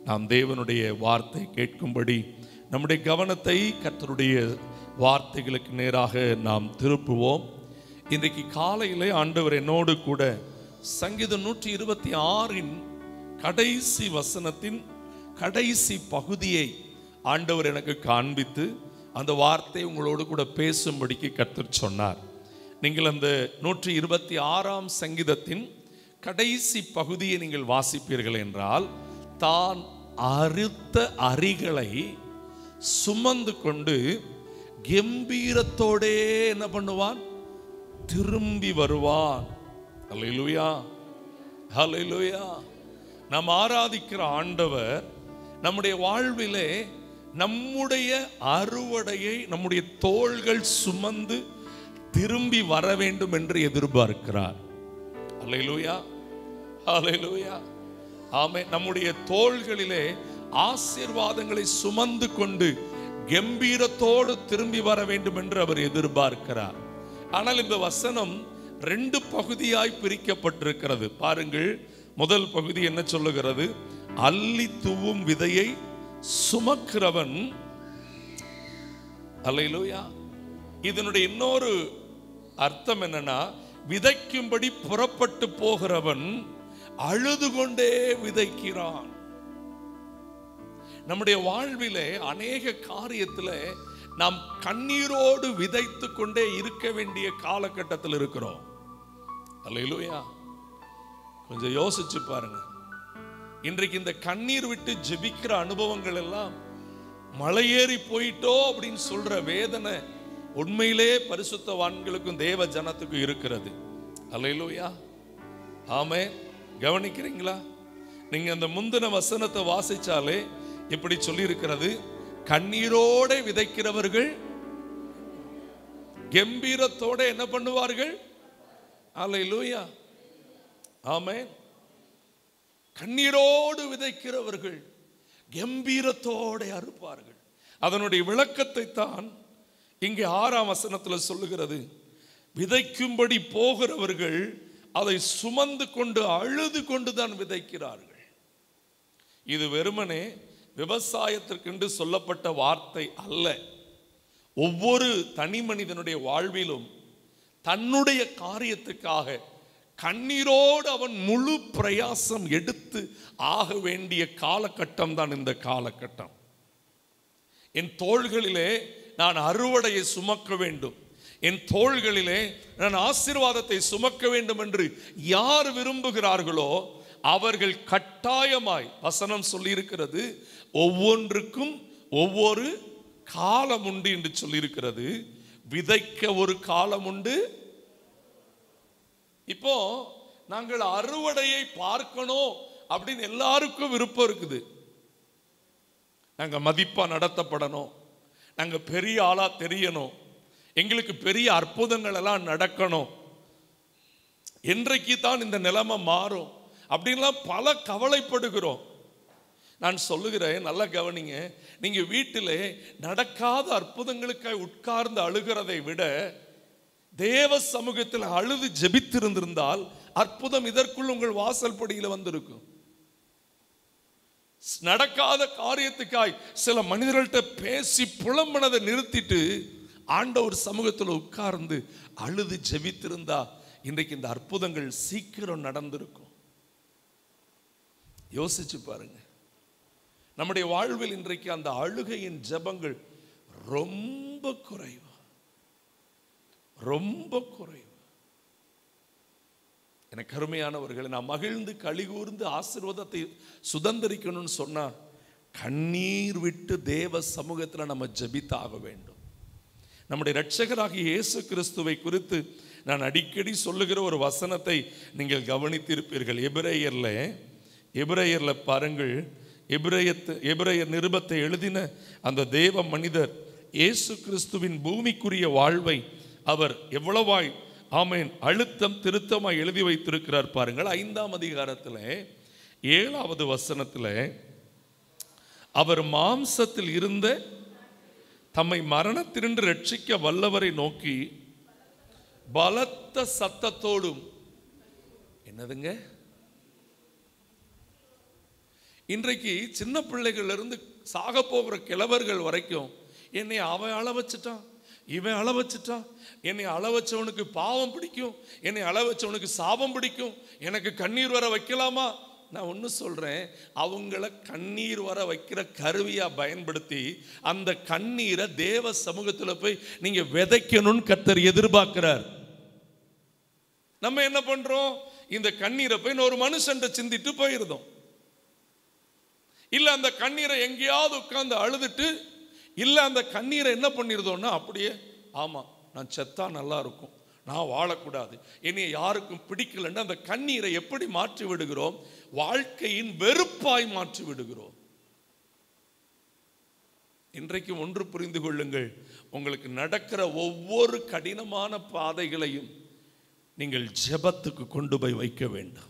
நாம் தேவனுடைய வார்த்தை கேட்கும்படி நம்முடைய கவனத்தை கர்த்தருடைய வார்த்தைகளுக்கு நேராக நாம் திருப்புவோம். இன்றைக்கு காலையிலே ஆண்டவர் என்னோடு கூட சங்கீதம் 126 கடைசி வசனத்தின் கடைசி பகுதியை ஆண்டவர் எனக்கு காண்பித்து அந்த வார்த்தை உங்களோடு கூட பேசும்படிக்கு கர்த்தர் சொன்னார். நீங்கள் அந்த 126 சங்கீதத்தின் கடைசி பகுதியை நீங்கள் வாசிப்பீர்கள் என்றால், தான் அறுத்த அரிகளை சுமந்து கொண்டு கம்பீரத்தோடே என்ன பண்ணுவான்? திரும்பி வருவான். ஹல்லேலூயா, ஹல்லேலூயா. நாம் ஆராதிக்கிற ஆண்டவர் நம்முடைய வாழ்விலே நம்முடைய அறுவடையை நம்முடைய தோள்கள் சுமந்து திரும்பி வர வேண்டும் என்று எதிர்பார்க்கிறார். ஹல்லேலூயா, ஹல்லேலூயா. ஆமென். நம்முடைய தோள்களிலே ஆசீர்வாதங்களை சுமந்து கொண்டு கம்பீரத்தோடு திரும்பி வர வேண்டும் என்று அவர் எதிர்பார்க்கிறார். ஆனால் இந்த வசனம் 2 பகுதியாய் பிரிக்கப்பட்டிருக்கிறது. பாருங்கள், முதல் பகுதி என்ன சொல்லுகிறது? அள்ளி தூவும் விதையை சுமக்கிறவன். அல்லேலூயா. இதனுடைய இன்னொரு அர்த்தம் என்னன்னா, விதைக்கும்படி புறப்பட்டு போகிறவன் அழுது கொண்டே விதைக்கிறான். நம்முடைய வாழ்விலே அநேக காரியத்தில் நாம் கண்ணீரோடு விதைத்து கொண்டே இருக்க வேண்டிய காலகட்டத்தில் இருக்கிறோம். அல்லேலூயா. கொஞ்சம் யோசிச்சு பாருங்க. இன்றைக்கு இந்த கண்ணீர் விட்டு ஜெபிக்கிற அனுபவங்கள் எல்லாம் மலையேறி போயிட்டோ அப்படின்னு சொல்ற வேதனை உண்மையிலே பரிசுத்தவான்களுக்கும் தேவ ஜனத்துக்கும் இருக்கிறது. அல்லேலூயா. ஆமென். கவனிக்கிறீங்களா? நீங்க அந்த முந்தின வசனத்தை வாசிச்சாலே இப்படி சொல்லி இருக்கிறது, கண்ணீரோட விதைக்கிறவர்கள் கம்பீரத்தோட என்ன பண்ணுவார்கள்? அல்லேலூயா. ஆமென். கண்ணீரோடு விதைக்கிறவர்கள் கம்பீரத்தோட அறுப்பார்கள். அதனுடைய விளக்கத்தை தான் இங்கே 6ஆம் வசனத்தில் சொல்லுகிறது. விதைக்கும்படி போகிறவர்கள் அதை சுமந்து கொண்டு அழுது கொண்டுதான் விதைக்கிறார்கள். இது வெறுமனே விவசாயத்திற்கென்று சொல்லப்பட்ட வார்த்தை அல்ல. ஒவ்வொரு தனி மனிதனுடைய வாழ்விலும் தன்னுடைய காரியத்துக்காக கண்ணீரோடு அவன் முழு பிரயாசம் எடுத்து ஆக வேண்டிய காலகட்டம் தான் இந்த காலகட்டம். என் தோள்களிலே நான் அறுவடையை சுமக்க வேண்டும், என் தோள்களிலே நான் ஆசீர்வாதத்தை சுமக்க வேண்டும் என்று யார் விரும்புகிறார்களோ அவர்கள் கட்டாயமாய், வசனம் சொல்லியிருக்கிறது, ஒவ்வொன்றுக்கும் ஒவ்வொரு காலம் உண்டு என்று சொல்லியிருக்கிறது. விதைக்க ஒரு காலம் உண்டு. இப்போ நாங்கள் அறுவடையை பார்க்கணும் அப்படின்னு எல்லாருக்கும் விருப்பம் இருக்குது. நாங்க மதிப்பா நடத்தப்படணும், நாங்க பெரிய ஆளா தெரியணும், எங்களுக்கு பெரிய அற்புதங்கள் எல்லாம் நடக்கணும், என்றைக்கு தான் இந்த நிலைமை மாறும் அப்படின்லாம் பல கவலைப்படுகிறோம். நான் சொல்லுகிறேன், நல்லா கவனிங்க. நீங்க வீட்டிலே நடக்காத அற்புதங்களுக்காக உட்கார்ந்து அழுகிறதை விட தேவ சமூகத்தில் அழுது ஜெபித்திருந்திருந்தால் அற்புதம் இதற்குள் உங்கள் வாசல் படியில் வந்திருக்கும். நடக்காத காரியத்துக்காய் சில மனிதர்கள்ட்ட பேசி புலம்பனதை நிறுத்திட்டு ஆண்டவர் சமூகத்தில் உட்கார்ந்து அழுது ஜெபித்திருந்தா இன்றைக்கு இந்த அற்புதங்கள் சீக்கிரம் நடந்திருக்கும். யோசிச்சு பாருங்க. நம்முடைய வாழ்வில் இன்றைக்கு அந்த அழுகையின் ஜெபங்கள் ரொம்ப குறைவு, ரொம்ப குறைவு. எனக்கு அருமையானவர்களை, நான் மகிழ்ந்து களிகூர்ந்து ஆசீர்வாதத்தை சுதந்திரிக்கணும்னு சொன்னா கண்ணீர் விட்டு தேவ சமூகத்தில் நம்ம ஜெபித்தாக வேண்டும். நம்முடைய இரட்சகராகிய இயேசு கிறிஸ்துவை குறித்து நான் அடிக்கடி சொல்லுகிற ஒரு வசனத்தை நீங்கள் கவனித்திருப்பீர்கள். எபிரேயர்ல பாருங்கள், எபிரேயர் நிருபத்தை எழுதின அந்த தேவ மனிதர் இயேசு கிறிஸ்துவின் பூமிக்குரிய வாழ்வை அவர் எவ்வளவாய் ஆமென் அழுத்தம் திருத்தமாய் எழுதி வைத்திருக்கிறார் பாருங்கள். 5ஆம் அதிகாரத்தில் 7வது வசனத்தில், அவர் மாம்சத்தில் இருந்த தம்மை மரணத்தினின்று ரட்சிக்க வல்லவரை நோக்கி பலத்த சத்தத்தோடும், என்னதுங்க இன்றைக்கு சின்ன பிள்ளைகள்ல இருந்து சாக போகிற கிழவர்கள் வரைக்கும் என்னை அவன் அள வச்சுட்டான், இவன் அள வச்சுட்டான், என்னை அள வச்சவனுக்கு பாவம் பிடிக்கும், என்னை அள வச்சவனுக்கு சாபம் பிடிக்கும், எனக்கு கண்ணீர் வர வைக்கலாமா? நான் ஒன்று சொல்கிறேன், அவங்கள கண்ணீர் வர வைக்கிற கருவியாக பயன்படுத்தி அந்த கண்ணீரை தேவ சமூகத்தில் போய் நீங்கள் விதைக்கணும்னு கர்த்தர் எதிர்பார்க்கிறார். நம்ம என்ன பண்ணுறோம்? இந்த கண்ணீரை போய் ஒரு மனுஷன் சிந்திட்டு போயிருந்தோம். இல்லை அந்த கண்ணீரை எங்கேயாவது உட்கார்ந்து அழுதுட்டு, இல்லை அந்த கண்ணீரை என்ன பண்ணிருந்தோம்னா அப்படியே, ஆமாம் நான் செத்தா நல்லா இருக்கும், நான் வாழக்கூடாது, என்னை யாருக்கும் பிடிக்கலன்னு அந்த கண்ணீரை எப்படி மாற்றி விடுகிறோம்? வாழ்க்கையின் வெறுப்பாய் மாற்றி விடுகிறோம். இன்றைக்கு ஒன்று புரிந்து கொள்ளுங்கள், உங்களுக்கு நடக்கிற ஒவ்வொரு கடினமான பாதைகளையும் நீங்கள் ஜெபத்துக்கு கொண்டு போய் வைக்க வேண்டும்.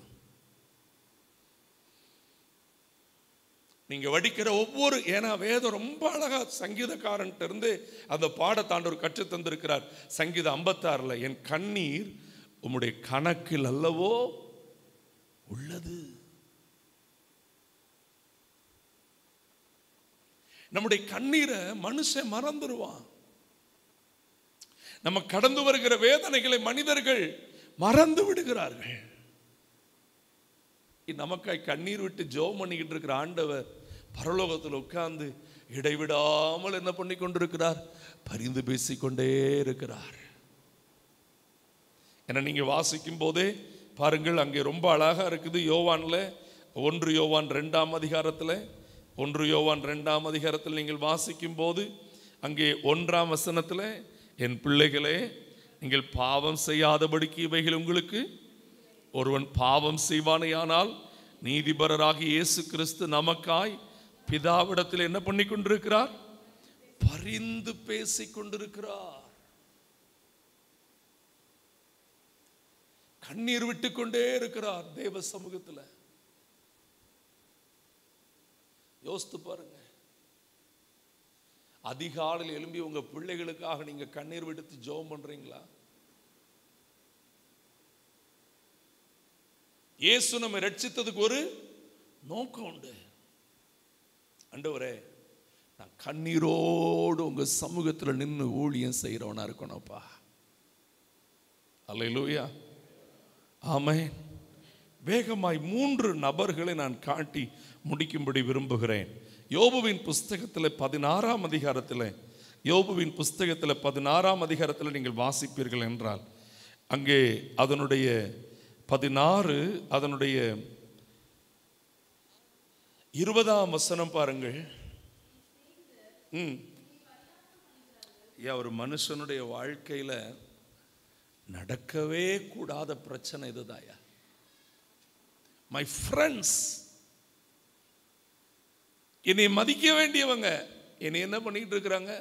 நீங்க வடிக்கிற ஒவ்வொரு, ஏன்னா வேதம் ரொம்ப அழகா சங்கீதக்காரன் இருந்து அந்த பாடத்தாண்டவர் கற்று தந்திருக்கிறார். சங்கீதம் 56 என் கண்ணீர் உம்முடைய கணக்கில் அல்லவோ உள்ளது. நம்முடைய கண்ணீரை மனுஷன் மறந்துடுவான். நம்ம கடந்து வருகிற வேதனைகளை மனிதர்கள் மறந்து விடுகிறார்கள். நமக்காய் கண்ணீர் விட்டு ஜெபம் பண்ணிக்கிட்டு இருக்கிற ஆண்டவர் பரலோகத்தில் உட்கார்ந்து இடைவிடாமல் என்ன பண்ணி கொண்டிருக்கிறார்? பரிந்து பேசிக்கொண்டே இருக்கிறார். ஏன்னா நீங்க வாசிக்கும் போதே பாருங்கள், அங்கே ரொம்ப அழகா இருக்குது. யோவான்ல 1 யோவான் 2ஆம் அதிகாரத்தில் 1 யோவான் 2ஆம் அதிகாரத்தில் நீங்கள் வாசிக்கும் போது அங்கே 1ஆம் வசனத்தில், என் பிள்ளைகளே நீங்கள் பாவம் செய்யாதபடிக்கு இவைகள் உங்களுக்கு, ஒருவன் பாவம் செய்வானேயானால் நீதிபரராகி இயேசு கிறிஸ்து நமக்காய் பிதாவிடத்தில் என்ன பண்ணி கொண்டிருக்கிறார்? பரிந்து பேசிக் கொண்டிருக்கிறார். கண்ணீர் விட்டு கொண்டே இருக்கிறார் தேவ சமூகத்தில். யோசித்து பாருங்க, அதிகாலையில் எழும்பி உங்க பிள்ளைகளுக்காக நீங்க கண்ணீர் விடுத்து ஜெபம் பண்றீங்களா? இயேசு நம்மை ரட்சித்ததுக்கு ஒரு நோக்கம் உண்டு. ஆண்டவரே, நான் கண்ணீரோடு உங்க சமூகத்தில் நின்று ஊழியம் செய்கிறவனா இருக்கணும்ப்பா. அல்லேலூயா, ஆமென். வேகமாய் 3 நபர்களை நான் காட்டி முடிக்கும்படி விரும்புகிறேன். யோபுவின் புஸ்தகத்தில் 16ஆம் அதிகாரத்தில், யோபுவின் புஸ்தகத்தில் 16ஆம் அதிகாரத்தில் நீங்கள் வாசிப்பீர்கள் என்றால் அங்கே அதனுடைய 16 அதனுடைய 20ஆம் வசனம் பாருங்கள். ஒரு மனுஷனுடைய வாழ்க்கையில நடக்கவே கூடாத பிரச்சனை இதுதாயா. மை ஃப்ரெண்ட்ஸ், என்னை மதிக்க வேண்டியவங்க என்னை என்ன பண்ணிட்டு இருக்கிறாங்க?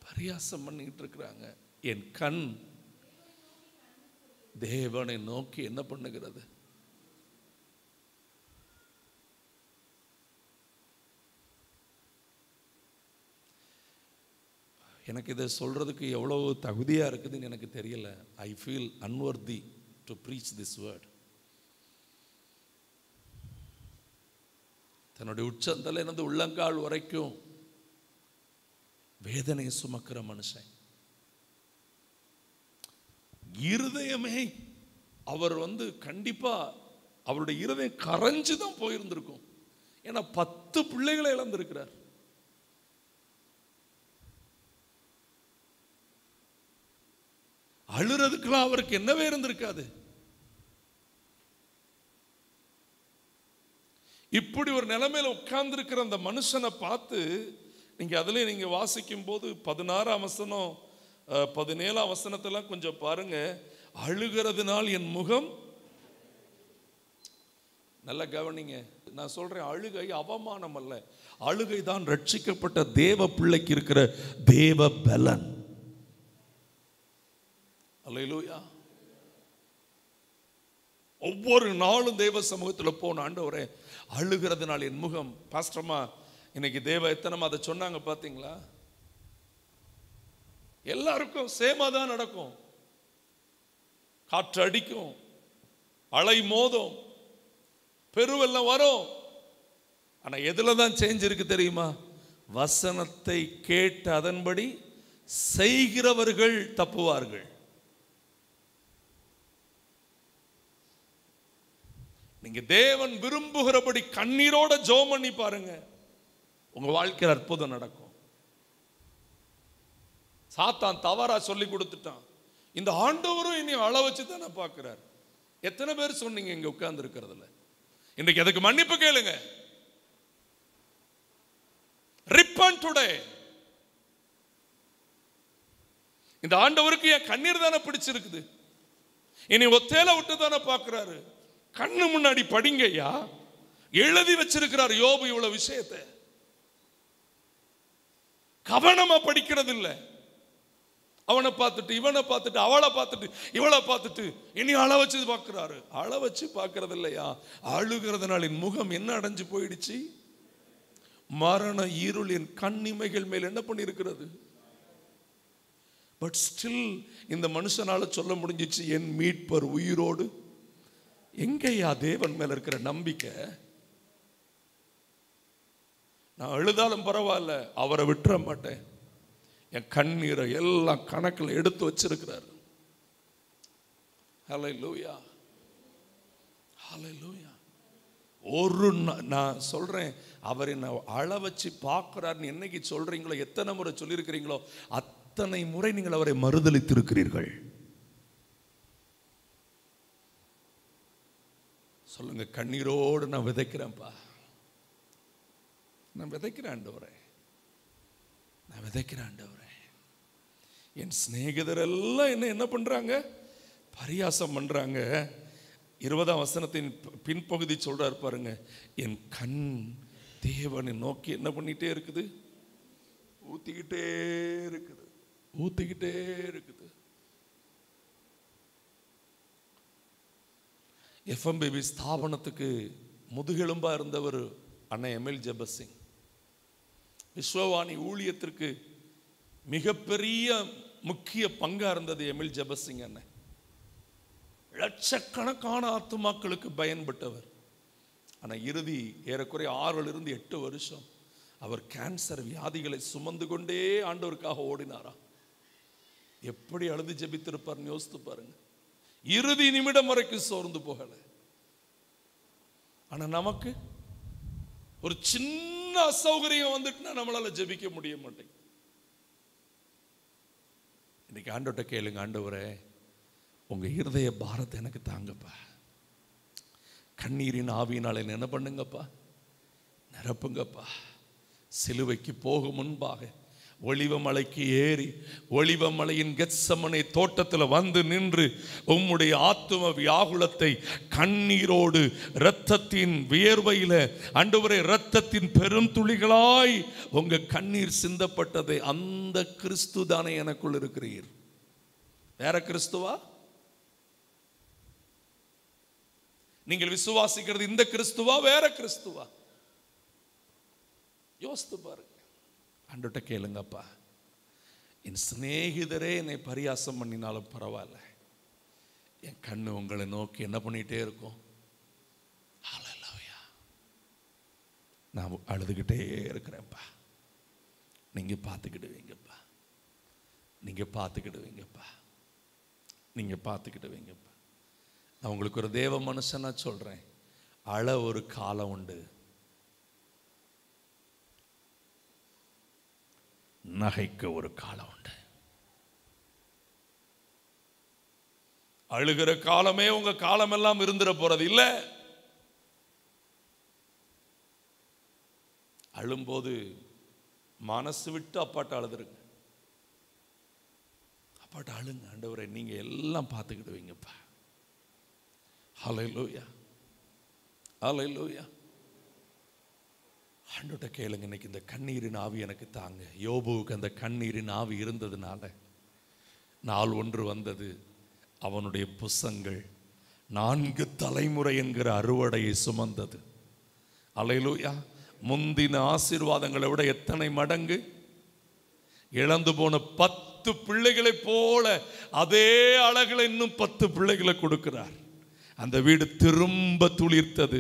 பரியாசம் பண்ணிட்டு இருக்கிறாங்க. என் கண் தேவனை நோக்கி என்ன பண்ணுகிறது? எனக்கு இதை சொல்றதுக்கு எவ்வளவு தகுதியா இருக்குதுன்னு எனக்கு தெரியல. I feel unworthy to preach this word. தன்னுடைய உச்சந்தலை இருந்து உள்ளங்கால் வரைக்கும் வேதனை சுமக்கிற மனுஷன், இருதயமே அவர் கண்டிப்பா அவருடைய இருதயம் கரைஞ்சுதான் போயிருந்திருக்கும். ஏன்னா 10 பிள்ளைகளை இழந்திருக்கிறார். அழுறதுக்கெல்லாம் அவருக்கு என்னவே இருந்திருக்காது. இப்படி ஒரு நிலைமையில உட்கார்ந்து இருக்கிற அந்த மனுஷனை பார்த்து நீங்க அதுல நீங்க வாசிக்கும் போது 16ஆம் வசனம் 17ஆம் வசனத்தெல்லாம் கொஞ்சம் பாருங்க. அழுகிறதுனால் என் முகம், நல்ல கவனிங்க, நான் சொல்றேன், அழுகை அவமானம் அல்ல. அழுகை தான் ரட்சிக்கப்பட்ட தேவ பிள்ளைக்கு இருக்கிற தேவ பலன். அல்லேலூயா. ஒவ்வொரு நாளும் தேவ சமூகத்தில் போன ஆண்டவரே, அழுகிறதுனால் என் முகம். பாஸ்டர்மா இன்னைக்கு தேவ எத்தனமா அதை சொன்னாங்க பார்த்தீங்களா? எல்லாருக்கும் சேமா தான் நடக்கும். காற்று அடிக்கும், அலை மோதும், பெருவெல்லாம் வரும், ஆனா எதுல தான் சேஞ்ச் இருக்கு தெரியுமா? வசனத்தை கேட்டு அதன்படி செய்கிறவர்கள் தப்புவார்கள். நீங்க தேவன் விரும்புகிறபடி கண்ணீரோட ஜெபம் பண்ணி பாருங்க, உங்க வாழ்க்கையில் அற்புதம் நடக்கும். சாத்தான் தவறா சொல்லி கொடுத்துட்டான். இந்த ஆண்டவரும் இனி அள வச்சு தானே பார்க்கிறார். எத்தனை பேர் சொன்னீங்க இங்க உட்கார்ந்து இருக்கிறதுல? இன்னைக்கு அதுக்கு மன்னிப்பு கேளுங்க. Repent today. இந்த ஆண்டவருக்கு என் கண்ணீர் தானே பிடிச்சிருக்குது, இனி ஒத்தேல விட்டு தானே பார்க்கிறாரு. கண்ணு முன்னாடி படிங்கய்யா, எழுதி வச்சிருக்கிறார் யோபு இவ்வளவு விஷயத்தை. கவனமா படிக்கிறது இல்ல. அவனை பார்த்துட்டு இவனை பார்த்துட்டு அவளை பார்த்துட்டு இவளை பார்த்துட்டு இனி அள வச்சு பார்க்கிறாரு. அள வச்சு பார்க்கறது இல்லையா? அழுகிறதுனால என் முகம் என்ன அடைஞ்சு போயிடுச்சு? மரண இருள் என் கண்ணிமைகள் மேல் என்ன பண்ணி இருக்கிறது? பட் ஸ்டில் இந்த மனுஷனால சொல்ல முடிஞ்சிச்சு, என் மீட்பர் உயிரோடு. எங்கேயா தேவன் மேல இருக்கிற நம்பிக்கை? நான் அழுதாலும் பரவாயில்ல, அவரை விட்டுற மாட்டேன். என் கண்ணீரை எல்லாம் கணக்கில் எடுத்து வச்சிருக்கிறார். ஹல்லேலூயா, ஹல்லேலூயா. ஒரு நான் சொல்றேன், அவர் என்ன அழ வச்சு பார்க்கிறார்னு என்னைக்கு சொல்றீங்களோ, எத்தனை முறை சொல்லியிருக்கிறீங்களோ அத்தனை முறை நீங்கள் அவரை மறுதலித்திருக்கிறீர்கள். சொல்லுங்க, கண்ணீரோடு நான் விதைக்கிறேன்ப்பா, நான் விதைக்கிறேன் ஆண்டவரே, நான் விதைக்கிறேன் ஆண்டவரே. என் சிநேகிதர் எல்லாம் என்ன பண்றாங்க? பரியாசம் பண்றாங்க. 20ஆம் வசனத்தின் பின்பகுதி சொல்றார் பாருங்க, என் கண் தேவனை நோக்கி என்ன பண்ணிட்டே இருக்குது? ஊத்திக்கிட்டே இருக்குது, ஊத்திக்கிட்டே இருக்குது. FMBB ஸ்தாபனத்துக்கு முதுகெலும்பா இருந்தவர் அண்ணன் எம்எல் ஜெபசிங். விஸ்வவாணி ஊழியத்திற்கு மிகப்பெரிய முக்கிய பங்கா இருந்தது எம்எல் ஜெபசிங் அண்ணன். லட்சக்கணக்கான ஆத்துமாக்களுக்கு பயன்பட்டவர். ஆனா இறுதி ஏறக்குறைய 6 to 8 வருஷம் அவர் கேன்சர் வியாதிகளை சுமந்து கொண்டே ஆண்டவருக்காக ஓடினாரா. எப்படி அழுது ஜெபித்திருப்பார் யோசித்து பாருங்க. இறுதி நிமிடம் வரைக்கும் சோர்ந்து போகல. ஆனா நமக்கு ஒரு சின்ன அசௌகரியம் வந்துட்டுனா நம்மளால ஜெபிக்க முடிய மாட்டேங்குது. இன்னைக்கு ஆண்டவர்கிட்ட கேளுங்க, ஆண்டவரே உங்க இருதய பாரத்தை எனக்கு தாங்கப்பா, கண்ணீரின் ஆவியினால் என்ன பண்ணுங்கப்பா, நிரப்புங்கப்பா. சிலுவைக்கு போகும் முன்பாக ஒலிவமலைக்கு ஏறி ஒலிவமலையின் கெத்சமனே தோட்டத்தில் வந்து நின்று உம்முடைய ஆத்தும வியாகுலத்தை கண்ணீரோடு இரத்தத்தின் வியர்வையில ஆண்டவரே இரத்தத்தின் பெரும் துளிகளாய் உங்க கண்ணீர் சிந்தப்பட்டதை அந்த கிறிஸ்து தானே எனக்குள் இருக்கிறீர். வேற கிறிஸ்துவா? நீங்கள் விசுவாசிக்கிறது இந்த கிறிஸ்துவா வேற கிறிஸ்துவா? யோசித்து பாருங்க. ஆண்டவர்கிட்ட கேளுங்கப்பா, என் சிநேகிதரே என்னை பரியாசம் பண்ணினாலும் பரவாயில்ல, என் கண்ணு உங்களை நோக்கி என்ன பண்ணிட்டே இருக்கும்? ஹல்லேலூயா. நான் அழுதுகிட்டே இருக்கிறேன்ப்பா, நீங்க பார்த்துக்கிடுவீங்கப்பா, நீங்க பார்த்துக்கிடுவீங்கப்பா, நீங்க பார்த்துக்கிடுவீங்கப்பா. நான் உங்களுக்கு ஒரு தேவ மனுஷனா சொல்றேன், அழ ஒரு காலம் உண்டு, நகைக்க ஒரு காலம் உண்டு. அழுகிற காலமே உங்க காலம் எல்லாம் இருந்துட போறது இல்ல. அழும்போது மனசு விட்டு அப்பாட்ட அழுதுருங்க, அப்பாட்ட அழுங்க. ஆண்டவரே நீங்க எல்லாம் பார்த்துக்கிடுவீங்கப்பா. ஹல்லேலூயா, ஹல்லேலூயா. ஆண்டவர்கிட்ட கேளுங்க, இன்னைக்கு இந்த கண்ணீரின் ஆவி எனக்கு தாங்க. யோபுவுக்கு அந்த கண்ணீரின் ஆவி இருந்ததுனால நாள் ஒன்று வந்தது, அவனுடைய புசங்கள் 4 தலைமுறை என்கிற அறுவடையை சுமந்தது. அல்லேலூயா. முந்தின ஆசீர்வாதங்களை விட எத்தனை மடங்கு இழந்து போன 10 பிள்ளைகளை போல அதே அழகுல இன்னும் 10 பிள்ளைகளை கொடுக்கிறார். அந்த வீடு திரும்ப துளிர்த்தது.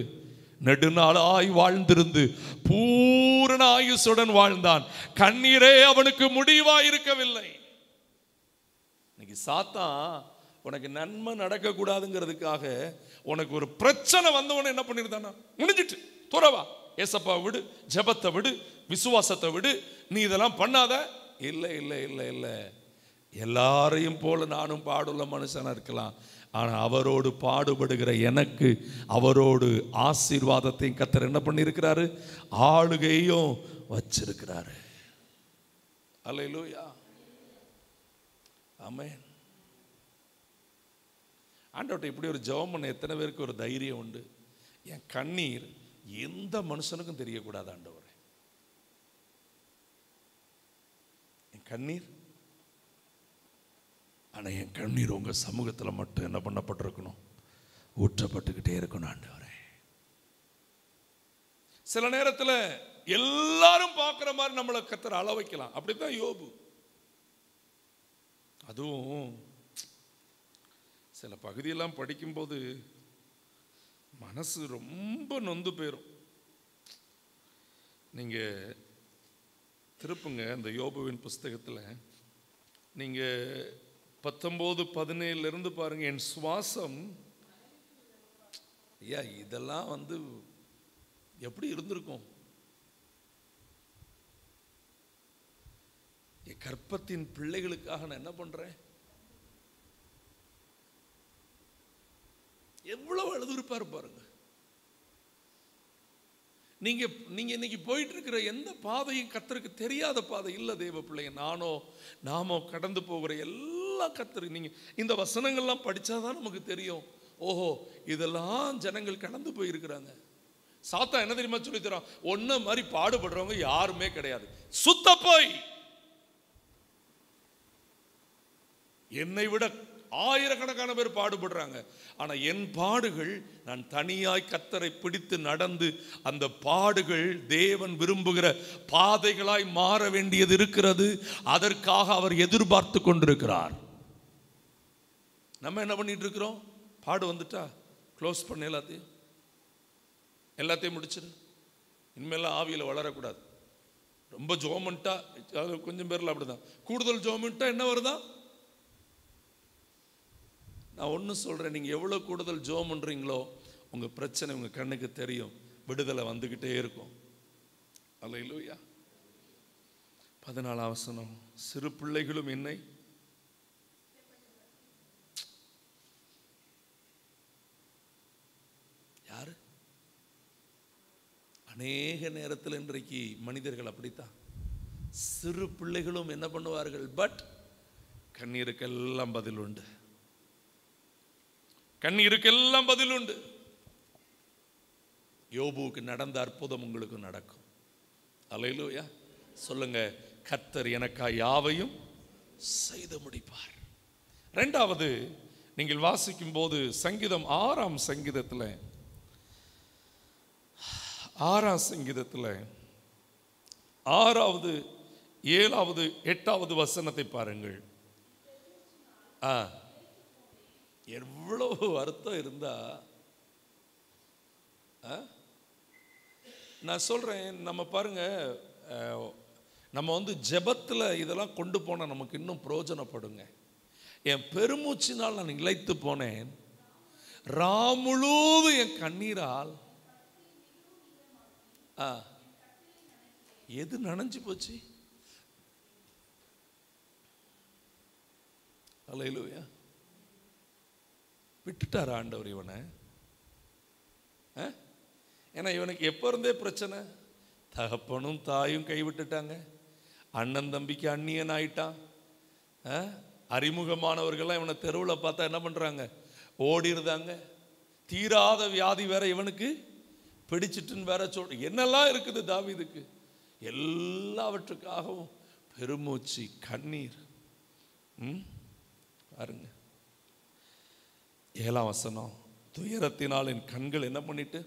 நெடுநாளாய் வாழ்ந்திருந்து பூரண ஆயுசுடன் வாழ்ந்தான். கண்ணீரே அவனுக்கு முடிவாயிருக்கவில்லை. இன்னைக்கு சாத்தான் உனக்கு நன்மை நடக்க கூடாதுங்கிறதுக்காக உனக்கு ஒரு பிரச்சனை வந்தவன என்ன பண்ணிருந்தானா, முடிஞ்சிட்டு துறவா, ஏசப்பா விடு, ஜெபத்தை விடு, விசுவாசத்தை விடு, நீ இதெல்லாம் பண்ணாத. இல்லை இல்லை இல்லை இல்லை, எல்லாரையும் போல நானும் பாடுள்ள மனுஷனா இருக்கலாம். ஆனா அவரோடு பாடுபடுகிற எனக்கு அவரோடு ஆசீர்வாதத்தையும் கர்த்தர் என்ன பண்ணியிருக்கிறாரு, ஆளுகையும் வச்சிருக்கிறாரு. அல்லேலூயா, ஆமென். ஆண்டவர்கிட்ட இப்படி ஒரு ஜெபம் பண்ண எத்தனை பேருக்கு ஒரு தைரியம் உண்டு? என் கண்ணீர் எந்த மனுஷனுக்கும் தெரியக்கூடாது ஆண்டவரே, என் கண்ணீர், ஆனால் என் கண்ணீர் உங்கள் சமூகத்தில் மட்டும் என்ன பண்ணப்பட்டிருக்கணும், ஊற்றப்பட்டுக்கிட்டே இருக்கணும் ஆண்டவரே. சில நேரத்தில் எல்லாரும் பார்க்குற மாதிரி நம்மளை கர்த்தர் அள வைக்கலாம். அப்படித்தான் யோபு. அதுவும் சில பகுதியெல்லாம் படிக்கும்போது மனசு ரொம்ப நொந்து போயிடும். நீங்கள் திருப்புங்க இந்த யோபுவின் புஸ்தகத்தில், நீங்கள் 19:17 பாருங்க. என் சுவாசம், ஐயா இதெல்லாம் எப்படி இருந்திருக்கும்? என் கற்பத்தின் பிள்ளைகளுக்காக நான் என்ன பண்றேன்? எவ்வளவு அழுதுருப்பாரு பாருங்க. நீங்க இன்னைக்கு போயிட்டு இருக்கிற எந்த பாதையும் கர்த்தருக்கு தெரியாத பாதை இல்லை தேவ பிள்ளைங்க. நாமோ கடந்து போகிற எல்லா கர்த்தருக்கு நீங்க இந்த வசனங்கள்லாம் படிச்சாதான் நமக்கு தெரியும். ஓஹோ, இதெல்லாம் ஜனங்கள் கடந்து போயிருக்கிறாங்க. சாத்தா என்ன தெரியுமா சொல்லி தரோம், ஒன்ன மாதிரி பாடுபடுறவங்க யாருமே கிடையாது, சுத்த போய். என்னை விட ஆயிரக்கணக்கான பேர் பாடுபடுறாங்க. ஆனா என் பாடுகள், நான் தனியாய் கர்த்தரை பிடித்து நடந்து அந்த பாடுகள் தேவன் விரும்புகிற பாதைகளாய் மாற வேண்டியது இருக்கிறது. அதற்காக அவர் எதிர்பார்த்து கொண்டிருக்கிறார். நம்ம என்ன பண்ணிட்டு இருக்கிறோம்? பாடு வந்துட்டா க்ளோஸ் பண்ண, எல்லாத்தையும் முடிச்சிரு, இனிமேலாம் ஆவியில் வளரக்கூடாது. ரொம்ப ஜோமெண்டா, கொஞ்சம் பேர்ல அப்படிதான். கூடுதல் ஜோமெண்டா என்ன வருதா? நான் ஒன்று சொல்கிறேன், நீங்கள் எவ்வளோ கூடுதல் ஜோம் பண்ணுறீங்களோ உங்கள் பிரச்சனை உங்கள் கண்ணுக்கு தெரியும், விடுதலை வந்துக்கிட்டே இருக்கும். அல்லேலூயா. 14 வசனம், சிறு பிள்ளைகளும் என்னை யாரு? அநேக நேரத்தில் இன்றைக்கு மனிதர்கள் அப்படித்தான். சிறு பிள்ளைகளும் என்ன பண்ணுவார்கள்? பட் கண்ணீருக்கெல்லாம் பதில் உண்டு, கண்ணீருக்கெல்லாம் பதில் உண்டு. யோபுவுக்கு நடந்த அற்புதம் உங்களுக்கு நடக்கும். அல்லேலூயா. சொல்லுங்க, கர்த்தர் எனக்காய் யாவையும் செய்து முடிப்பார். இரண்டாவது, நீங்கள் வாசிக்கும் போது சங்கீதம் 6ஆம் சங்கீதத்தில் 6வது 7வது 8வது வசனத்தை பாருங்கள். எவ்வளவு அர்த்தம் இருந்தா, நான் சொல்றேன், நம்ம பாருங்க, நம்ம ஜெபத்தில் இதெல்லாம் கொண்டு போனால் நமக்கு இன்னும் பிரயோஜனப்படுங்க. என் பெருமூச்சினால் நான் இளைத்து போனேன், ராமுழுவதும் என் கண்ணீரால் எது நனைஞ்சு போச்சு? அல்லேலூயா. விட்டுட்டார் ஆண்டவர் இவனை. ஏன்னா இவனுக்கு எப்போ இருந்தே பிரச்சனை, தகப்பனும் தாயும் கைவிட்டுட்டாங்க, அண்ணன் தம்பிக்கு அந்நியன் ஆயிட்டான். அறிமுகமானவர்கள்லாம் இவனை தெருவில் பார்த்தா என்ன பண்ணுறாங்க? ஓடிடுதாங்க. தீராத வியாதி வேற இவனுக்கு பிடிச்சிட்டுன்னு வேற சொல்ற. என்னெல்லாம் இருக்குது தாவீதுக்கு, எல்லாவற்றுக்காகவும் பெருமூச்சு, கண்ணீர். பாருங்க 7ஆம் வசனம், துயரத்தினால் என் கண்கள் என்ன பண்ணிட்டு,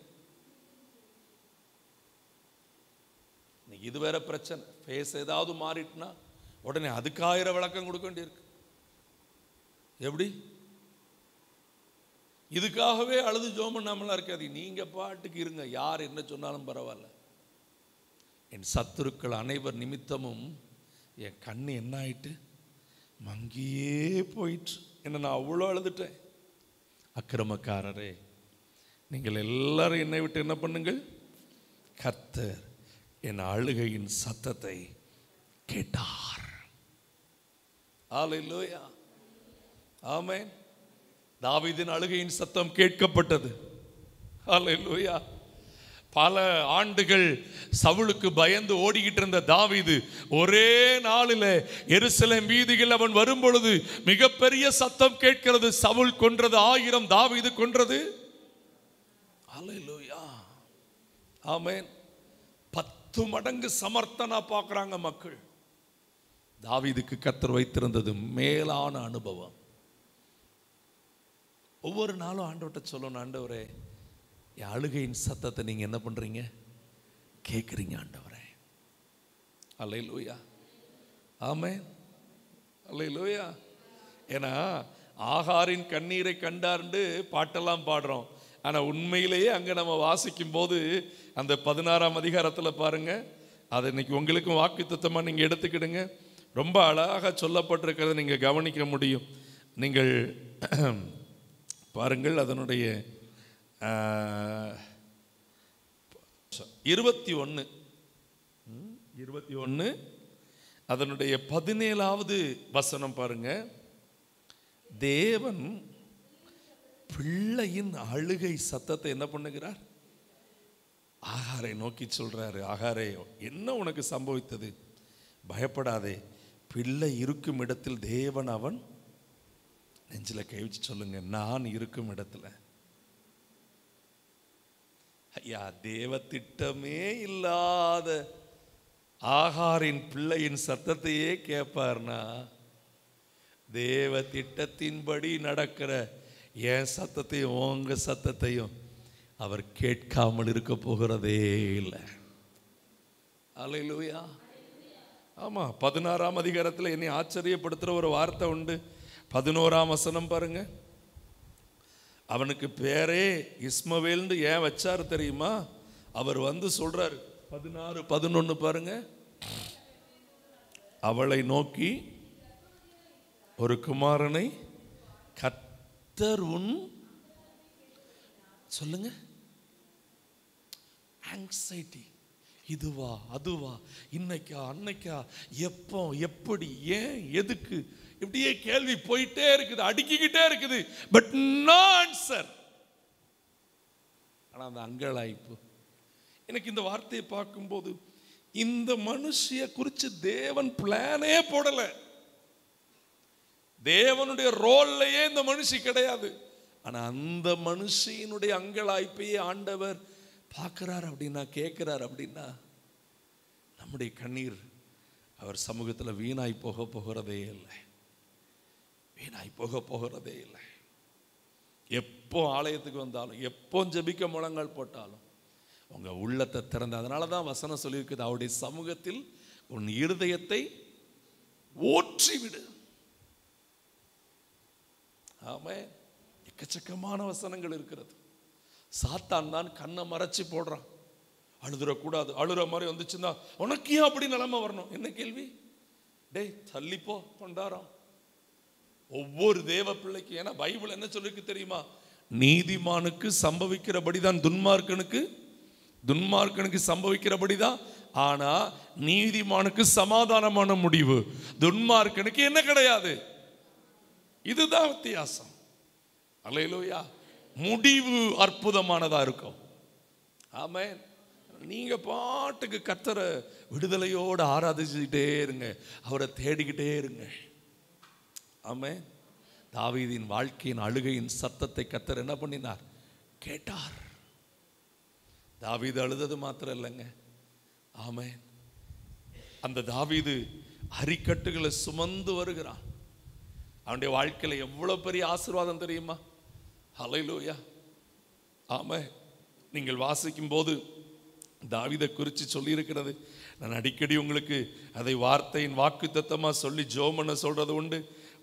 இது வேற பிரச்சனை. ஃபேஸ் ஏதாவது மாறிட்டுனா உடனே அதுக்கு 1000 விளக்கம் கொடுக்க வேண்டியிருக்கு. எப்படி இதுக்காகவே அழுது ஜெபம் பண்ணாமலாம் இருக்காது. நீங்க பாட்டுக்கு இருங்க, யார் என்ன சொன்னாலும் பரவாயில்ல. என் சத்துருக்கள் அனைவர் நிமித்தமும் என் கண்ணு என்ன ஆயிட்டு மங்கியே போயிற்று. என்ன நான் அவ்வளோ அழுதுட்டேன். அக்கிரமக்காரரே, நீங்கள் எல்லாரும் என்னை விட்டு என்ன பண்ணுங்கள்? கர்த்தர் என் அழுகையின் சத்தத்தை கேட்டார். அல்லேலூயா, ஆமென். தாவீதின் அழுகையின் சத்தம் கேட்கப்பட்டது. அல்லேலூயா. பல ஆண்டுகள் சவுலுக்கு பயந்து ஓடிக்கிட்டு இருந்த தாவீது ஒரே நாளில் எருசலேம் வீதியில் அவன் வரும்பொழுது மிகப்பெரிய சத்தம் கேட்கிறது. சவுல் கொன்றது 1000, தாவீது கொன்றது. அல்லேலூயா, ஆமென். 10 மடங்கு சமர்த்தனா பார்க்குறாங்க மக்கள். தாவீதுக்கு கர்த்தர் வைத்திருந்தது மேலான அனுபவம். ஒவ்வொரு நாளும் ஆண்டவர்கிட்ட சொல்லணும், ஆண்டவரே என் அழுகையின் சத்தத்தை நீங்க என்ன பண்றீங்க? கேட்குறீங்க ஆண்டவரே. அல்லேலூயா, ஆமென். அல்லேலூயா. ஏன்னா ஆகாரின் கண்ணீரை கண்டார்ந்து பாட்டெல்லாம் பாடுறோம். ஆனால் உண்மையிலேயே அங்கே நம்ம வாசிக்கும் போது அந்த 16ஆம் அதிகாரத்தில் பாருங்க, அதை இன்னைக்கு உங்களுக்கும் வாக்குத்தத்தமாக நீங்கள் எடுத்துக்கிடுங்க. ரொம்ப அழகாக சொல்லப்பட்டிருக்கிறத நீங்கள் கவனிக்க முடியும். நீங்கள் பாருங்கள், அதனுடைய 21 அதனுடைய 17வது வசனம் பாருங்க. தேவன் பிள்ளையின் அழுகை சத்தத்தை என்ன பண்ணுகிறார்? ஆகாரை நோக்கி சொல்றாரு, ஆகாரே என்ன உனக்கு சம்பவித்தது? பயப்படாதே, பிள்ளை இருக்கும் இடத்தில் தேவன் அவன் நெஞ்சில் கை வச்சு சொல்லுங்க, நான் இருக்கும் இடத்துல. ஐயா, தேவ திட்டமே இல்லாத ஆகாரின் பிள்ளையின் சத்தத்தையே கேட்பார்னா, தேவ திட்டத்தின்படி நடக்கிற என் சத்தத்தையும் உங்க சத்தத்தையும் அவர் கேட்காமல் இருக்க போகிறதே இல்லை. அல்லேலூயா, ஆமா. 16ஆம் அதிகாரத்தில் என்னை ஆச்சரியப்படுத்துற ஒரு வார்த்தை உண்டு. 11ஆம் வசனம் பாருங்க. அவனுக்கு பேரே இஸ்மவேல்னு ஏன் வச்சாரு தெரியுமா? அவர் வந்து சொல்றாரு. 16:11 பாருங்க. அவளை நோக்கி ஒரு குமாரனை கர்த்தர் உன் சொல்லுங்க. ஆங்ஸைட்டி, இதுவா அதுவா, இன்னைக்கா அன்னைக்கா, எப்போ எப்படி ஏன் எதுக்கு, இப்படியே கேள்வி போயிட்டே இருக்குது, அடுக்கிக்கிட்டே இருக்குது. But no answer. ஆனா அந்த அங்கலாய்ப்பு, எனக்கு இந்த வார்த்தையை பார்க்கும்போது இந்த மனுஷிய குறித்து தேவன் பிளானே போடல. தேவனுடைய ரோல்லையே இந்த மனுஷி கிடையாது. ஆனா அந்த மனுஷியினுடைய அங்கலாய்ப்பையே ஆண்டவர் பார்க்கிறார் அப்படின்னா, கேட்கிறார் அப்படின்னா, நம்முடைய கண்ணீர் அவர் சமூகத்தில் வீணாய் போகிறதே இல்லை. வீணாய் போகிறதே இல்லை. எப்போ ஆலயத்துக்கு வந்தாலும், எப்போ ஜெபிக்க முழங்கால் போட்டாலும் உங்க உள்ளத்தை திறந்த, அதனால தான் வசனம் சொல்லியிருக்குது, அவருடைய சமூகத்தில் உன் இருதயத்தை ஊற்றிவிடு. ஆமே, எக்கச்சக்கமான வசனங்கள் இருக்கிறது. சாத்தான் தான் கண்ணை மறைச்சி போடுறான். அழுதுறக்கூடாது, அழுற மாதிரி வந்துச்சுன்னா உனக்கு ஏன் அப்படி நிலைமை வரணும்? என்ன கேள்வி? டேய் தள்ளிப்போ கொண்டாரம். ஒவ்வொரு தேவ பிள்ளைக்கு, ஏன்னா பைபிள் என்ன சொல்லிருக்கு தெரியுமா? நீதிமானுக்கு சம்பவிக்கிறபடிதான் துன்மார்க்கனுக்கு சம்பவிக்கிறபடிதான். ஆனா நீதிமானுக்கு சமாதானமான முடிவு, துன்மார்க்கனுக்கு என்ன கிடையாது. இதுதான் வித்தியாசம். அல்லேலூயா. முடிவு அற்புதமானதா இருக்கும். ஆமென். நீங்க பாட்டுக்கு கர்த்தரை விடுதலையோடு ஆராதிச்சுக்கிட்டே இருங்க, அவரை தேடிக்கிட்டே இருங்க. ஆமென். தாவீதின் வாழ்க்கையின் அழுகையின் சத்தத்தை கர்த்தர் என்ன பண்ணினார்? கேட்டார். தாவீது அழுதது மாத்திரம் இல்லைங்க. ஆமென். அந்த தாவீது அரிக்கட்டுகளை சுமந்து வருகிறான். அவனுடைய வாழ்க்கையில் எவ்வளவு பெரிய ஆசீர்வாதம் தெரியுமா? ஹல்லேலூயா. ஆமென். நீங்கள் வாசிக்கும் போது தாவீதை குறித்து சொல்லியிருக்கிறது. நான் அடிக்கடி உங்களுக்கு அதை வார்த்தையின் வாக்குத்தத்தமாக சொல்லி ஜெபம் பண்ண சொல்றது உண்டு.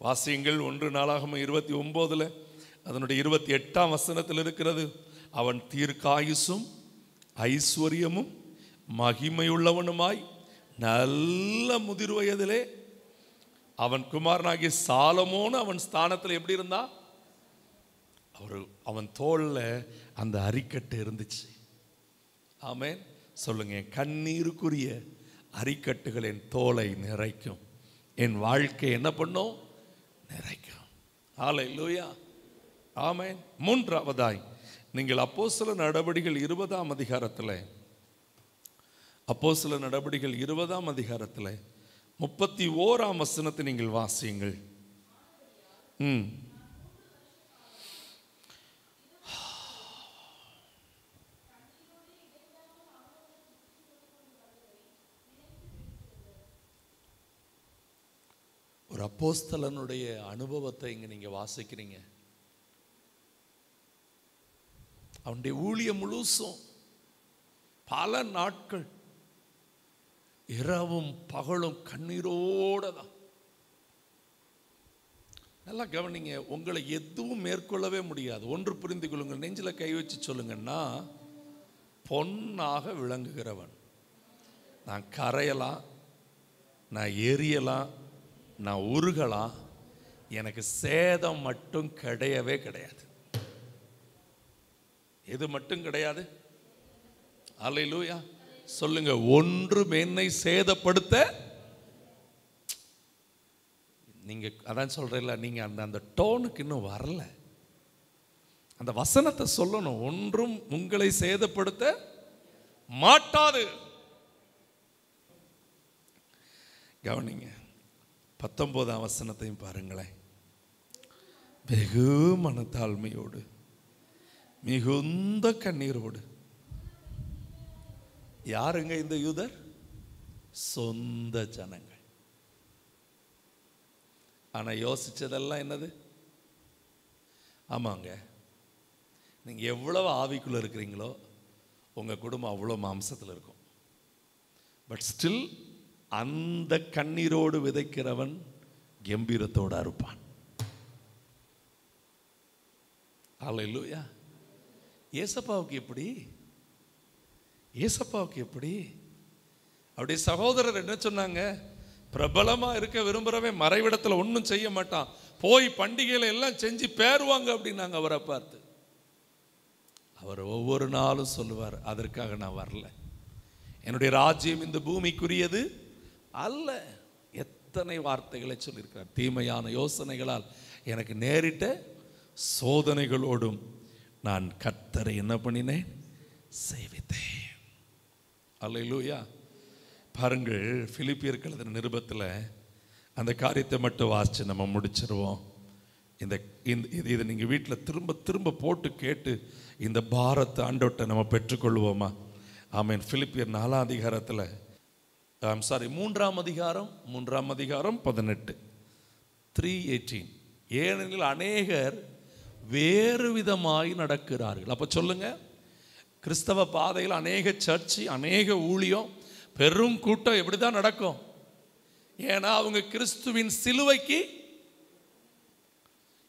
வாசியங்கள் 1 நாளாகமம் 29 அதனுடைய 28ஆம் வசனத்தில் இருக்கிறது, அவன் தீர்க்காயுசும் ஐஸ்வர்யமும் மகிமையுள்ளவனுமாய் நல்ல முதிர் வயதிலே அவன் குமாரனாகிய சாலமோன் அவன் ஸ்தானத்தில் எப்படி இருந்தா, அவன் தோல்ல அந்த அரிக்கட்டு இருந்துச்சு. ஆமென் சொல்லுங்க. கண்ணீருக்குரிய அரிக்கட்டுகள் என் தோலை நிறைக்கும், என் வாழ்க்கை என்ன பண்ணும், நிறைக்கும். ஹல்லேலூயா, ஆமென். மூன்றாவதாய் நீங்கள் அப்போஸ்தல நடபடிகள் 20ஆம் அதிகாரத்தில், அப்போஸ்தல நடபடிகள் 20ஆம் அதிகாரத்தில் 31ஆம் வசனத்தை நீங்கள் வாசியுங்கள். ஒரு அப்போஸ்தலனுடைய அனுபவத்தை இங்க நீங்க வாசிக்கிறீங்க. அவனுடைய ஊழியம் முழுசும் பல நாட்கள் இரவும் பகலும் கண்ணீரோட தான். நல்லா கவனிங்க, உங்களை எதுவும் மேற்கொள்ளவே முடியாது. ஒன்று புரிந்து கொள்ளுங்கள், நெஞ்சில் கை வச்சு சொல்லுங்கன்னா, பொன்னாக விளங்குகிறவன். நான் கரையலாம், நான் எரியலாம், நான் உருகலாம், எனக்கு சேதம் மட்டும் கிடையவே கிடையாது. எது மட்டும் கிடையாது? அல்லேலூயா சொல்லுங்க. ஒன்றும் என்னை சேதப்படுத்த, நீங்க அதான் சொல்றீங்களா, நீங்க அந்த டோனுக்கு இன்னும் வரல. அந்த வசனத்தை சொல்லணும். ஒன்றும் உங்களை சேதப்படுத்த மாட்டாது. கவனிங்க, 19ஆம் வசனத்தையும் பாருங்களேன். வெகு மனத்தாழ்மையோடு மிகுந்த கண்ணீரோடு. யாருங்க இந்த யூதர்? சொந்த ஜனங்கள். ஆனா யோசிச்சதெல்லாம் என்னது? ஆமாங்க, நீங்க எவ்வளவு ஆவிக்குள்ள இருக்கிறீங்களோ உங்க குடும்பம் அவ்வளவு மாம்சத்தில் இருக்கும். பட் ஸ்டில் அந்த கண்ணீரோடு விதைக்கிறவன் கம்பீரத்தோடு அறுப்பான். அல்லேலூயா. ஏசப்பாவுக்கு எப்படி? ஏசப்பாவுக்கு எப்படி? அவருடைய சகோதரர் என்ன சொன்னாங்க? பிரபலமா இருக்க விரும்புறவன் மறைவிடத்தில் ஒன்றும் செய்ய மாட்டான், போய் பண்டிகைகளை எல்லாம் செஞ்சு பேருவாங்க அப்படின்னாங்க. அவரை பார்த்து அவர் ஒவ்வொரு நாளும் சொல்லுவார், அதற்காக நான் வரல, என்னுடைய ராஜ்யம் இந்த பூமிக்குரியது அல்ல. எத்தனை வார்த்தைகளை சொல்லியிருக்கிறார். தீமையான யோசனைகளால் எனக்கு நேரிட்ட சோதனைகளோடும் நான் கர்த்தரை என்ன பண்ணினேன்? சேவித்தேன். அல்லேலூயா. பாருங்கள், பிலிப்பியருக்கு எழுதின நிருபத்தில் அந்த காரியத்தை மட்டும் வாசித்து நம்ம முடிச்சிருவோம். இதை நீங்கள் வீட்டில் திரும்ப திரும்ப போட்டு கேட்டு இந்த பாரத்தை ஆண்டவர்கிட்ட நம்ம பெற்றுக்கொள்வோமா? ஆமென். பிலிப்பியர் 4ஆம் அதிகாரத்தில், மூன்றாம் அதிகாரம் 18, 3:18. ஏனெனில் அநேகர் வேறு விதமாய் நடக்கிறார்கள். அப்போ சொல்லுங்க, கிறிஸ்தவ பாதையில் அநேக சர்ச்சு, அநேக ஊழியம், பெரும் கூட்டம் எப்படிதான் நடக்கும்? ஏன்னா அவங்க கிறிஸ்துவின் சிலுவைக்கு,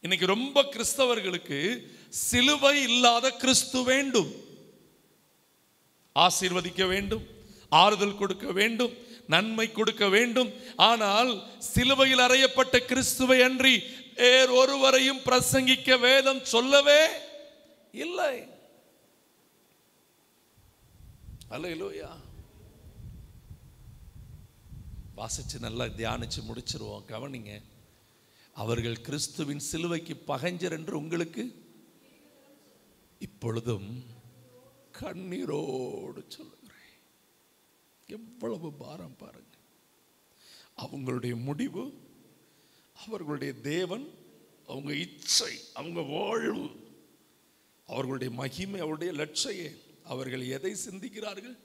இன்னைக்கு ரொம்ப கிறிஸ்தவர்களுக்கு சிலுவை இல்லாத கிறிஸ்து வேண்டும். ஆசீர்வதிக்க வேண்டும், ஆறுதல் கொடுக்க வேண்டும், நன்மை கொடுக்க வேண்டும். ஆனால் சிலுவையில் அறையப்பட்ட கிறிஸ்துவை அன்றி வேறு ஒருவரையும் பிரசங்கிக்க வேதம் சொல்லவே இல்லை. அல்லேலூயா. வாசிச்சு நல்லா தியானிச்சு முடிச்சிருவோம். கவனிங்க, அவர்கள் கிறிஸ்துவின் சிலுவைக்கு பகைஞர் என்று உங்களுக்கு இப்பொழுதும் கண்ணீரோடு சொல்லுகிறேன். எவ்வளவு பாரம் பாருங்க. அவங்களுடைய முடிவு, அவர்களுடைய தேவன், அவங்க இச்சை, அவங்க வாழ்வு, அவர்களுடைய மகிமை, அவருடைய லட்சியே. அவர்கள் எதை சிந்திக்கிறார்கள்?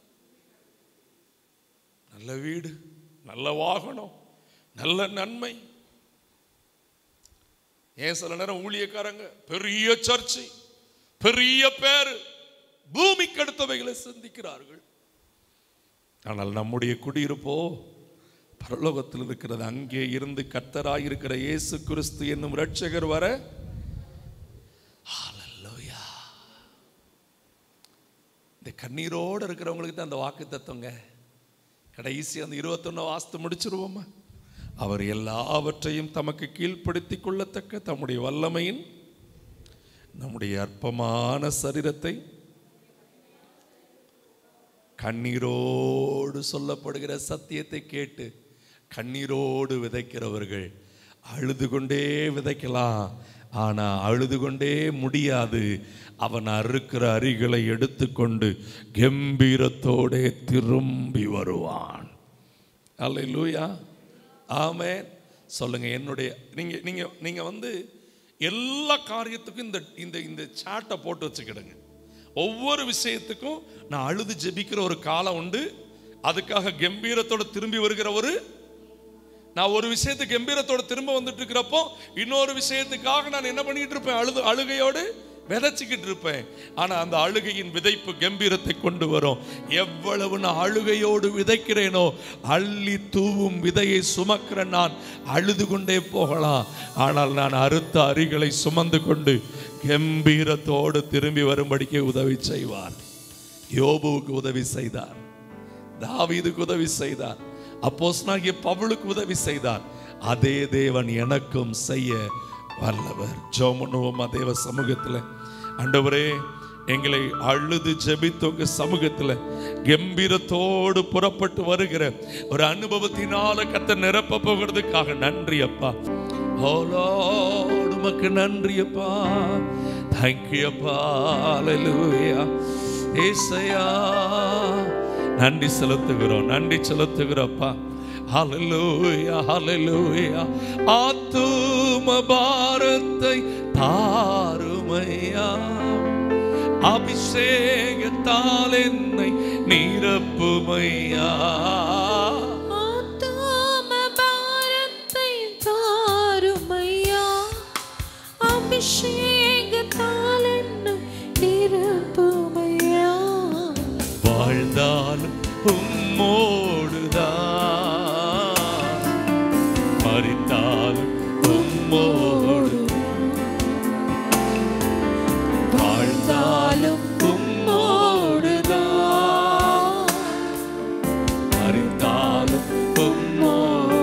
நல்ல வீடு, நல்ல வாகனம், நல்ல நன்மை. ஏன் சில நேரம் ஊழியக்காரங்க பெரிய சர்ச்சை, பெரிய பேரு, பூமிக்கு அடுத்தவைகளை சிந்திக்கிறார்கள். ஆனால் நம்முடைய குடியிருப்போ பரலோகத்தில் இருக்கிறது. அங்கே இருந்து கர்த்தராய் இருக்கிற இயேசு கிறிஸ்து என்னும் இரட்சகர் வர இந்த கண்ணீரோடு இருக்கிறவங்களுக்கு தான் அந்த வாக்கு தத்துவங்க. கடைசி அந்த 21 வாஸ்து முடிச்சிருவோமா? அவர் எல்லாவற்றையும் தமக்கு கீழ்ப்படுத்தி கொள்ளத்தக்க தம்முடைய வல்லமையின் நம்முடைய அற்பமான சரீரத்தை கண்ணீரோடு சொல்லப்படுகிற சத்தியத்தை கேட்டு கண்ணீரோடு விதைக்கிறவர்கள் அழுது கொண்டே விதைக்கலாம், ஆனா அழுது கொண்டே முடியாது. அவன் அறுக்கிற அரிகளை எடுத்துக்கொண்டு கம்பீரத்தோடே திரும்பி வருவான். அல்லேலூயா, ஆமென். சொல்லுங்க. என்னுடைய நீங்க வந்து எல்லா காரியத்துக்கும் இந்த சாட்டை போட்டு வச்சுக்கிடுங்க. ஒவ்வொரு விஷயத்துக்கும் நான் அழுது ஜெபிக்கிற ஒரு காலம் உண்டு. அதுக்காக கம்பீரத்தோட திரும்பி வருகிற நான் ஒரு விஷயத்துக்கு கம்பீரத்தோட திரும்ப வந்துட்டு இருக்கிறப்போ இன்னொரு விஷயத்துக்காக நான் என்ன பண்ணிட்டு இருப்பேன்? அழுகையோடு விதைச்சிக்கிட்டு இருப்பேன். ஆனா அந்த அழுகையின் விதைப்பு கம்பீரத்தை கொண்டு வரும். எவ்வளவு நான் அழுகையோடு விதைக்கிறேனோ அள்ளி தூவும் விதையை சுமக்கிற நான் அழுது கொண்டே போகலாம், ஆனால் நான் அறுத்த அரிகளை சுமந்து கொண்டு கம்பீரத்தோடு திரும்பி வரும்படிக்கு உதவி செய்வார். யோபுவுக்கு உதவி செய்தார், தாவீதுக்கு உதவி செய்தார், அப்போஸ்தலனாகிய பவுலுக்கு உதவி செய்தார். அதே தேவன் எனக்கும் செய்ய வல்லவர். ஜெபம் பண்ணுவோமா தேவ சமூகத்தில்? ஆண்டவரே, எங்களை அழுது ஜெபித்து உங்க சமூகத்தில் கம்பீரத்தோடு புறப்பட்டு வருகிற ஒரு அனுபவத்தினால கர்த்தர் நிரப்ப போகிறதுக்காக நன்றி அப்பா. ஓ லார்ட், உமக்கு நன்றி அப்பா. தேங்க்யூ அப்பா. ஹல்லேலூயா. ஏசையா, நன்றி செலுத்துகிறோம், நன்றி செலுத்துகிறப்பா. ஹல்லேலூயா, ஹல்லேலூயா. ஆத்தும பாரத்தை தாருமையா, அபிஷேகத்தால் என்னை நிரப்புமையா. ஆத்தும பாரத்தை தாருமையா, அபிஷேகத்தால் என்னை நிரப்புமையா. வாழ்ந்தாலும் உம்மோடுதான், மரித்தாலும் உம்மோடு, வாழ்ந்தாலும் உம்மோடுதான், மரித்தாலும் உம்மோடு.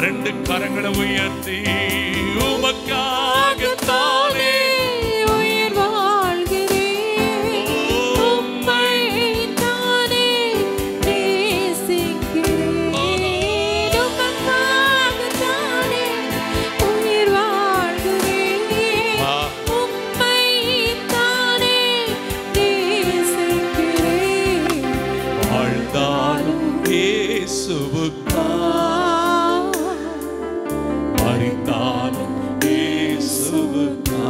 2 கரங்களை உயர்த்தி உமக்காகத்தானே உயிர் வாழ்கிறேன், உம்மை தானே நேசிக்கிறேன். உமக்காகத்தானே உயிர் வாழ்கிறேன், உம்மை தானே நேசிக்கிறேன். வாழ்ந்தாலும் இயேசுவுக்கா, மரித்தாலும் இயேசுவுக்கா.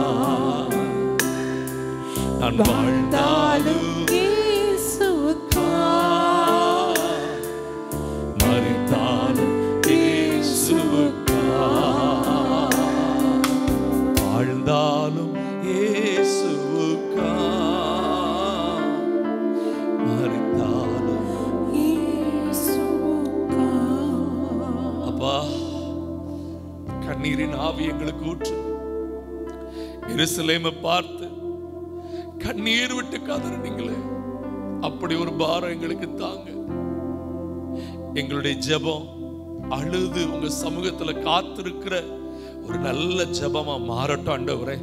நான் வாழ்ந்தாலும் இயேசுவுக்கா, மரித்தாலும் இயேசுவுக்கா. வாழ்ந்தாலும் இயேசுவுக்கா, மரித்தாலும். இயேசுவுக்கா. அப்பா, கண்ணீரின் ஆவி எங்களுக்கு ஊற்று. எருசலேமை பார்த்து கண்ணீர் விட்டு கதறினீங்களே, அப்படி ஒரு பாரம் எங்களுக்கு தாங்க. எங்களுடைய ஜெபம் அழுது உங்க சமூகத்துல காத்திருக்கிற ஒரு நல்ல ஜெபமா மாறட்டும் ஆண்டவரே.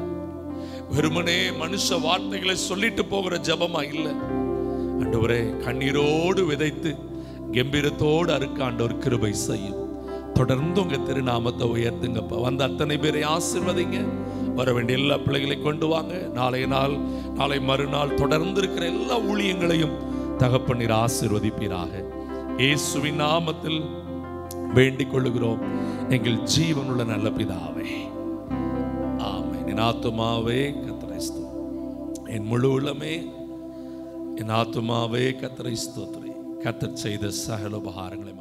வெறுமனே மனுஷ வார்த்தைகளை சொல்லிட்டு போகிற ஜெபமா இல்லை ஆண்டவரே. கண்ணீரோடு விதைத்து கம்பீரத்தோடு அறுக்க ஆண்டவர் கிருபை செய்யும். தொடர்ந்து உங்க திருநாமத்தை உயர்த்துங்கப்பா. வந்த அத்தனை பேரை ஆசீர்வதிங்க. வர வேண்டிய எல்லா பிள்ளைகளை கொண்டு வாங்க. நாளை மறுநாள் தொடர்ந்து இருக்கிற எல்லா ஊழியங்களையும் தகப்பனீர் ஆசீர்வதிப்பீராக. இயேசுவின் நாமத்தில் வேண்டிக் கொள்ளுகிறோம் எங்கள் ஜீவனுள்ள நல்ல பிதாவே, ஆமென். என் ஆத்துமாவே கர்த்தரை ஸ்தோத்திரி, என் முழு உள்ளமே என் ஆத்துமாவே கர்த்தரை ஸ்தோத்திரி. கர்த்தர் செய்த சகல உபகாரங்களை